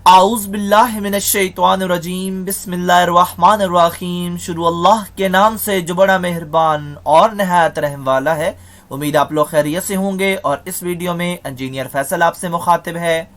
आऊज़ बिल्लाहि मिनश्शैतानिर्रजीम बिस्मिल्लाहिर्रहमानिर्रहीम। शुरू अल्लाह के नाम से जो बड़ा मेहरबान और नहायत रहम वाला है। उम्मीद आप लोग खैरियत से होंगे और इस वीडियो में इंजीनियर फैसल आपसे मुखातिब है।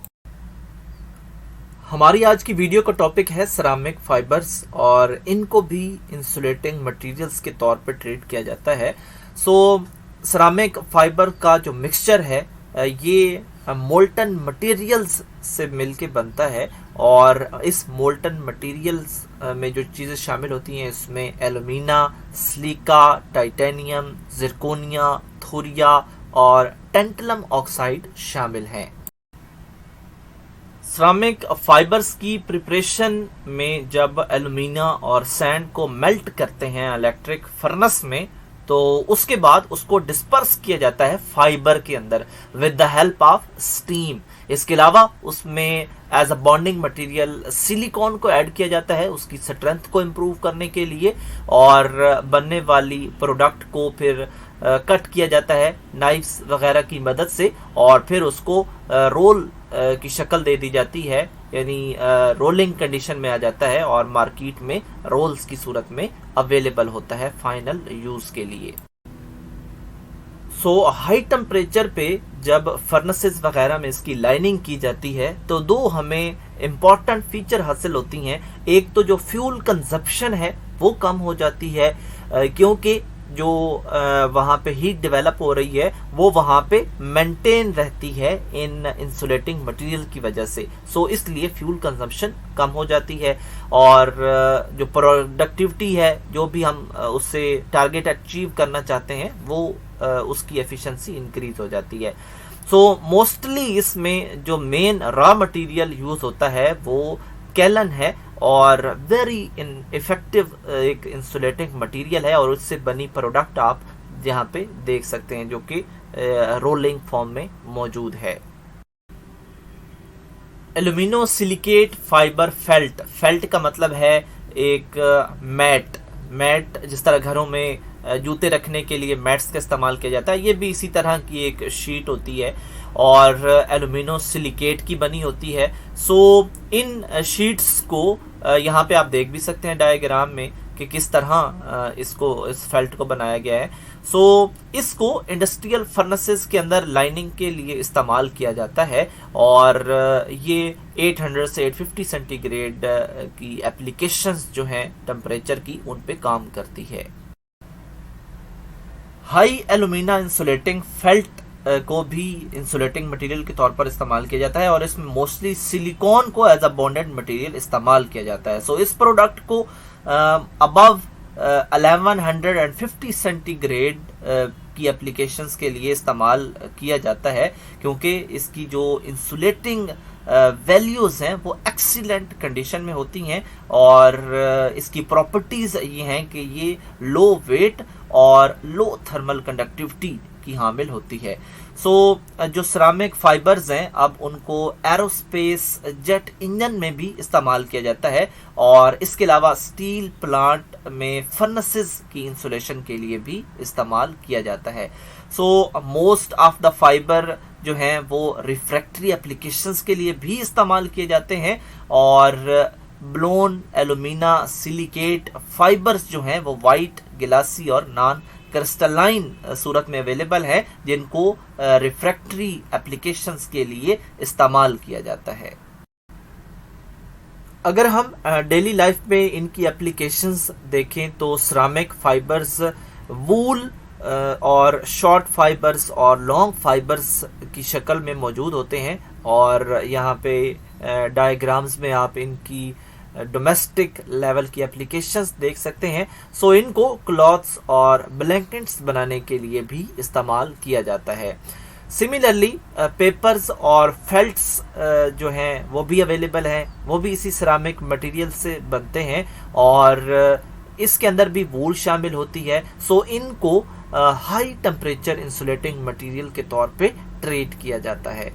हमारी आज की वीडियो का टॉपिक है सिरामिक फाइबर्स और इनको भी इंसुलेटिंग मटेरियल्स के तौर पर ट्रीट किया जाता है। सिरामिक फाइबर का जो मिक्सचर है ये मोल्टन मटेरियल्स से मिलके बनता है और इस मोल्टन मटेरियल्स में जो चीज़ें शामिल होती हैं इसमें एल्यूमिना, सिलिका, टाइटेनियम, जिरकोनिया, थोरिया और टेंटलम ऑक्साइड शामिल हैं। सिरामिक फाइबर्स की प्रिपरेशन में जब एल्यूमिना और सैंड को मेल्ट करते हैं इलेक्ट्रिक फर्नेस में, तो उसके बाद उसको डिस्पर्स किया जाता है फाइबर के अंदर with the help of steam. इसके अलावा उसमें as a bonding material silicon को ऐड किया जाता है उसकी स्ट्रेंथ को इम्प्रूव करने के लिए, और बनने वाली प्रोडक्ट को फिर कट किया जाता है नाइफ्स वगैरह की मदद से और फिर उसको रोल की शक्ल दे दी जाती है, यानी रोलिंग कंडीशन में आ जाता है और मार्केट में रोल्स की सूरत में अवेलेबल होता है फाइनल यूज के लिए। हाई टेम्परेचर पे जब फर्नेसेस वगैरह में इसकी लाइनिंग की जाती है तो दो हमें इम्पॉर्टेंट फीचर हासिल होती हैं। एक तो जो फ्यूल कंजप्शन है वो कम हो जाती है क्योंकि जो वहाँ पे हीट डेवलप हो रही है वो वहाँ पे मेंटेन रहती है इन इंसुलेटिंग मटेरियल की वजह से। इसलिए फ्यूल कंजम्पशन कम हो जाती है और जो प्रोडक्टिविटी है जो भी हम उससे टारगेट अचीव करना चाहते हैं वो उसकी एफिशिएंसी इंक्रीज हो जाती है। मोस्टली इसमें जो मेन रॉ मटेरियल यूज होता है वो कैलन है और वेरी इफेक्टिव एक इंसुलेटिंग मटेरियल है और उससे बनी प्रोडक्ट आप यहाँ पे देख सकते हैं जो कि रोलिंग फॉर्म में मौजूद है। एल्यूमिनो सिलिकेट फाइबर फेल्ट का मतलब है एक मैट जिस तरह घरों में जूते रखने के लिए मैट्स का इस्तेमाल किया जाता है, ये भी इसी तरह की एक शीट होती है और एल्यूमिनो सिलिकेट की बनी होती है। इन शीट्स को यहाँ पे आप देख भी सकते हैं डायग्राम में कि किस तरह इस फेल्ट को बनाया गया है। इसको इंडस्ट्रियल फर्नेसेस के अंदर लाइनिंग के लिए इस्तेमाल किया जाता है और ये 800 से 850 सेंटीग्रेड की एप्लीकेशंस जो हैं टेम्परेचर की उन पे काम करती है। हाई एल्यूमिना इंसुलेटिंग फेल्ट को भी इंसुलेटिंग मटेरियल के तौर पर इस्तेमाल किया जाता है और इसमें मोस्टली सिलिकॉन को एज अ बॉन्डेड मटेरियल इस्तेमाल किया जाता है। इस प्रोडक्ट को अबव 1150 सेंटीग्रेड की एप्लीकेशंस के लिए इस्तेमाल किया जाता है क्योंकि इसकी जो इंसुलेटिंग वैल्यूज हैं वो एक्सीलेंट कंडीशन में होती हैं और इसकी प्रॉपर्टीज ये हैं कि ये लो वेट और लो थर्मल कंडक्टिविटी की हामिल होती है। जो सिरामिक फाइबर्स हैं अब उनको एरोस्पेस जेट इंजन में भी इस्तेमाल किया जाता है और इसके अलावा स्टील प्लांट में फर्नेसेस की इंसुलेशन के लिए भी इस्तेमाल किया जाता है। मोस्ट ऑफ द फाइबर जो हैं वो रिफ्रैक्टरी एप्लीकेशंस के लिए भी इस्तेमाल किए जाते हैं और ब्लोन एल्यूमिना सिलिकेट फाइबर्स जो हैं वो वाइट, गिलासी और नॉन क्रिस्टलाइन सूरत में अवेलेबल है जिनको रिफ्रैक्टरी एप्लीकेशंस के लिए इस्तेमाल किया जाता है। अगर हम डेली लाइफ में इनकी एप्लीकेशंस देखें तो सिरामिक फाइबर्स वूल और शॉर्ट फाइबर्स और लॉन्ग फाइबर्स की शक्ल में मौजूद होते हैं और यहाँ पे डायग्राम्स में आप इनकी डोमेस्टिक लेवल की एप्लीकेशंस देख सकते हैं। इनको क्लॉथ्स और ब्लैंकेट्स बनाने के लिए भी इस्तेमाल किया जाता है। सिमिलरली पेपर्स और फेल्ट्स जो हैं वो भी अवेलेबल हैं, वो भी इसी सिरामिक मटेरियल से बनते हैं और इसके अंदर भी वूल शामिल होती है। इनको हाई टेम्परेचर इंसुलेटिंग मटेरियल के तौर पे ट्रीट किया जाता है।